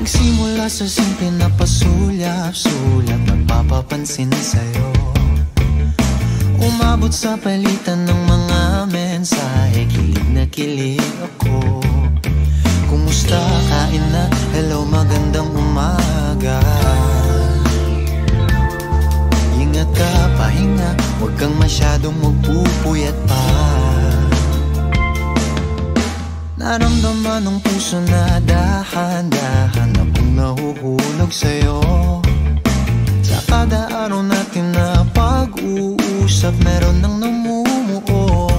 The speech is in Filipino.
Nagsimula sa simple na pasulyap-sulyap, nagpapapansin sa'yo. Umabot sa palitan ng mga mensahe, kilig na kilig ako. Kumusta, kain na, hello, magandang umaga. Ingat ka, pahinga, huwag kang masyadong magpupuyat pa. Naramdaman ng puso na dahan-dahan akong nahuhulog sa'yo. Sa kada araw natin na pag-uusap, meron nang namumuo.